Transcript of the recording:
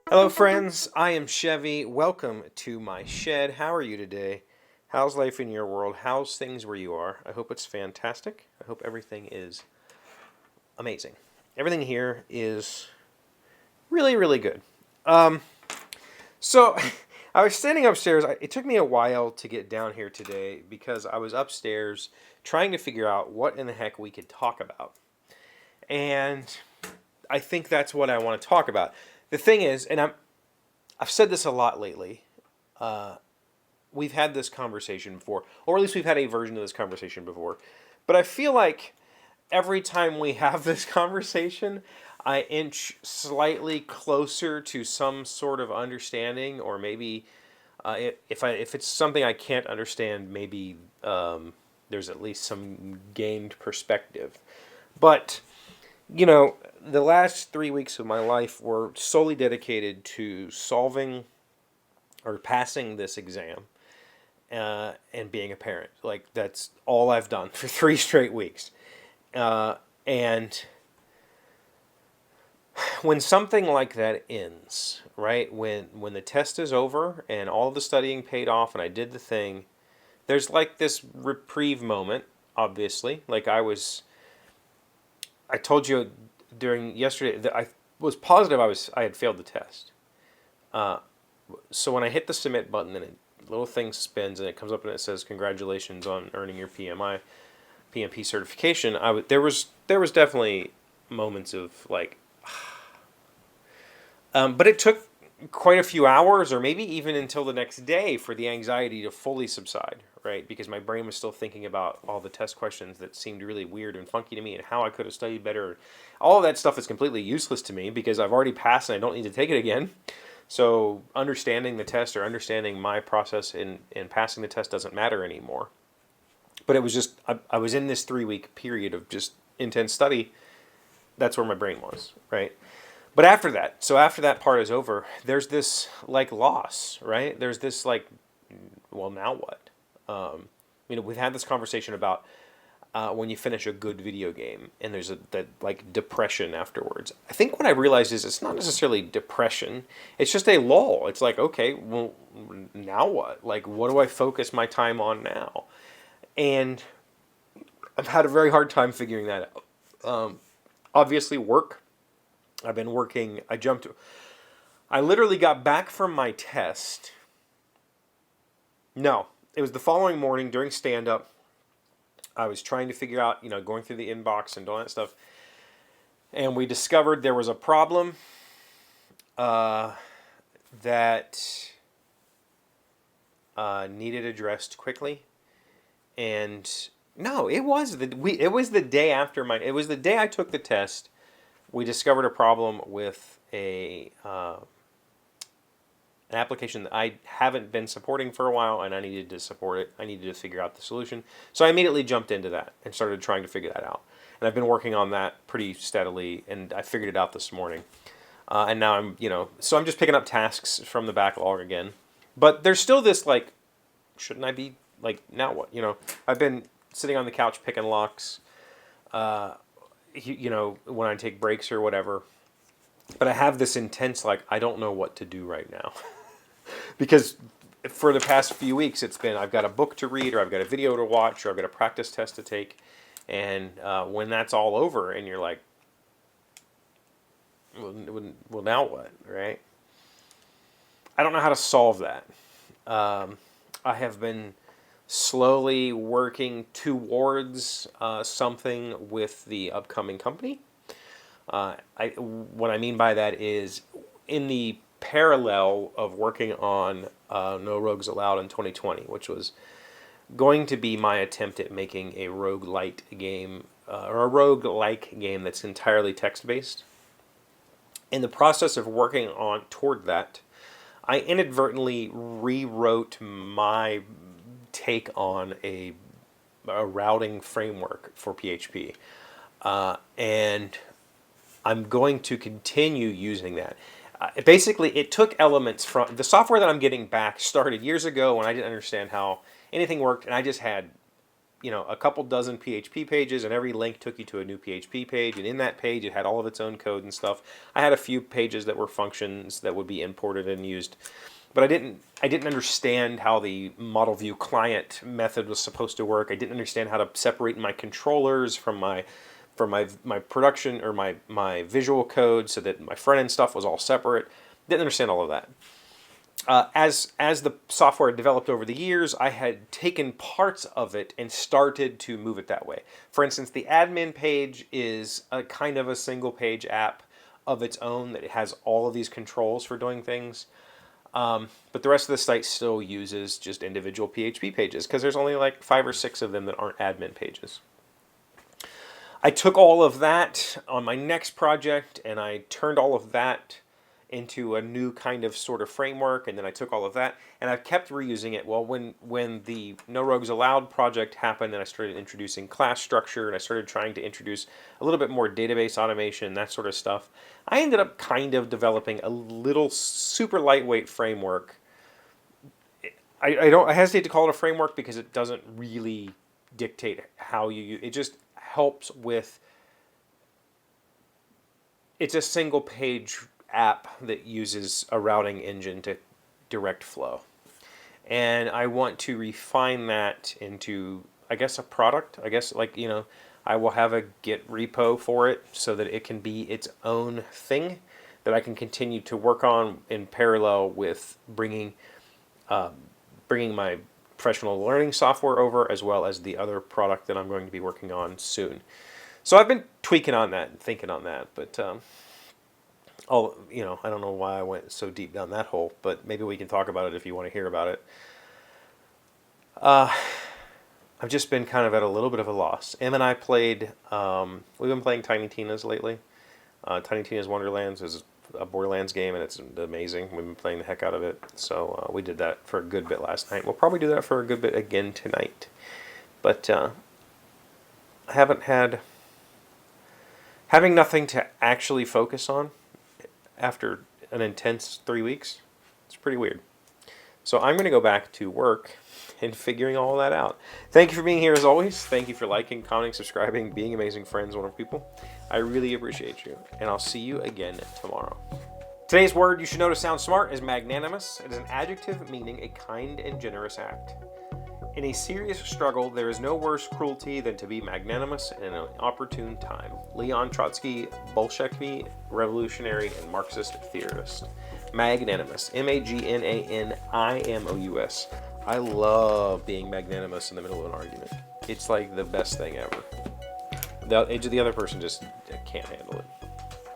Hello, friends. I am Chevee. Welcome to my shed. How are you today? How's life in your world? How's things where you are? I hope it's fantastic. I hope everything is amazing. Everything here is really, really good. Um, so, I was standing upstairs. It took me a while to get down here today because I was upstairs trying to figure out what in the heck we could talk about. And I think that's what I want to talk about. The thing is, I've said this a lot lately. We've had this conversation before, or at least we've had a version of this conversation before. But I feel like every time we have this conversation, I inch slightly closer to some sort of understanding, or maybe if it's something I can't understand, maybe there's at least some gained perspective. But the last 3 weeks of my life were solely dedicated to solving or passing this exam and being a parent. Like, that's all I've done for 3 straight weeks. And when something like that ends, right? When the test is over and all the studying paid off and I did the thing, there's like this reprieve moment, obviously. Like, I told you during yesterday that I was positive I had failed the test. So when I hit the submit button and a little thing spins and it comes up and it says congratulations on earning your PMP certification, there was definitely moments of like, but it took quite a few hours or maybe even until the next day for the anxiety to fully subside, right? Because my brain was still thinking about all the test questions that seemed really weird and funky to me and how I could have studied better. All of that stuff is completely useless to me because I've already passed and I don't need to take it again. So understanding the test or understanding my process in passing the test doesn't matter anymore. But it was just, I was in this 3 week period of just intense study. That's where my brain was, right? But after that, so after that part is over, there's this like loss, right? There's this like, well, now what? We've had this conversation about when you finish a good video game and there's that like depression afterwards. I think what I realized is it's not necessarily depression. It's just a lull. It's like, okay, well, now what? Like, what do I focus my time on now? And I've had a very hard time figuring that out. Obviously, work. I've been working. I literally got back from my test. No, it was the following morning during stand up. I was trying to figure out, going through the inbox and all that stuff. And we discovered there was a problem that needed addressed quickly. And no, it was the day after it was the day I took the test. We discovered a problem with an application that I haven't been supporting for a while, and I needed to support it. I needed to figure out the solution. So I immediately jumped into that and started trying to figure that out. And I've been working on that pretty steadily, and I figured it out this morning. And now so I'm just picking up tasks from the backlog again. But there's still this, like, shouldn't I be, like, now what? I've been sitting on the couch picking locks, when I take breaks or whatever. But I have this intense, like, I don't know what to do right now. Because for the past few weeks, it's been I've got a book to read, or I've got a video to watch, or I've got a practice test to take. And when that's all over and you're like, well, now what, right? I don't know how to solve that. I have been slowly working towards something with the upcoming company. What I mean by that is in the parallel of working on No Rogues Allowed in 2020, which was going to be my attempt at making a roguelite game, or a roguelike game that's entirely text-based. In the process of working toward that, I inadvertently rewrote my take on a routing framework for PHP. And I'm going to continue using that. Basically, it took elements from the software that I'm getting back started years ago when I didn't understand how anything worked, and I just had a couple dozen PHP pages, and every link took you to a new PHP page, and in that page it had all of its own code and stuff. I had a few pages that were functions that would be imported and used, but I didn't understand how the model view client method was supposed to work. I didn't understand how to separate my controllers from my production or my visual code, so that my front end stuff was all separate. Didn't understand all of that. As the software developed over the years, I had taken parts of it and started to move it that way. For instance, the admin page is a kind of a single page app of its own that it has all of these controls for doing things. But the rest of the site still uses just individual PHP pages, because there's only like 5 or 6 of them that aren't admin pages. I took all of that on my next project and I turned all of that into a new kind of sort of framework, and then I took all of that and I've kept reusing it. Well, when the No Rogues Allowed project happened, and I started introducing class structure, and I started trying to introduce a little bit more database automation, that sort of stuff, I ended up kind of developing a little super lightweight framework. I hesitate to call it a framework because it doesn't really dictate how you use it. Just helps with, it's a single page app that uses a routing engine to direct flow, and I want to refine that into, I guess, a product. I guess, like, I will have a Git repo for it so that it can be its own thing that I can continue to work on in parallel with bringing my professional learning software over, as well as the other product that I'm going to be working on soon. So I've been tweaking on that and thinking on that, but I don't know why I went so deep down that hole, but maybe we can talk about it if you want to hear about it. I've just been kind of at a little bit of a loss. Em and I played, we've been playing Tiny Tina's lately. Tiny Tina's Wonderlands is a Borderlands game, and it's amazing. We've been playing the heck out of it. So we did that for a good bit last night. We'll probably do that for a good bit again tonight. But I having nothing to actually focus on after an intense 3 weeks, it's pretty weird. So I'm going to go back to work and figuring all that out. Thank you for being here as always. Thank you for liking, commenting, subscribing, being amazing friends, wonderful people. I really appreciate you, and I'll see you again tomorrow. Today's word you should know to sound smart is magnanimous. It is an adjective meaning a kind and generous act. In a serious struggle, there is no worse cruelty than to be magnanimous in an opportune time. Leon Trotsky, Bolshevik, revolutionary, and Marxist theorist. Magnanimous. M-A-G-N-A-N-I-M-O-U-S. I love being magnanimous in the middle of an argument. It's like the best thing ever. The other person just can't handle it.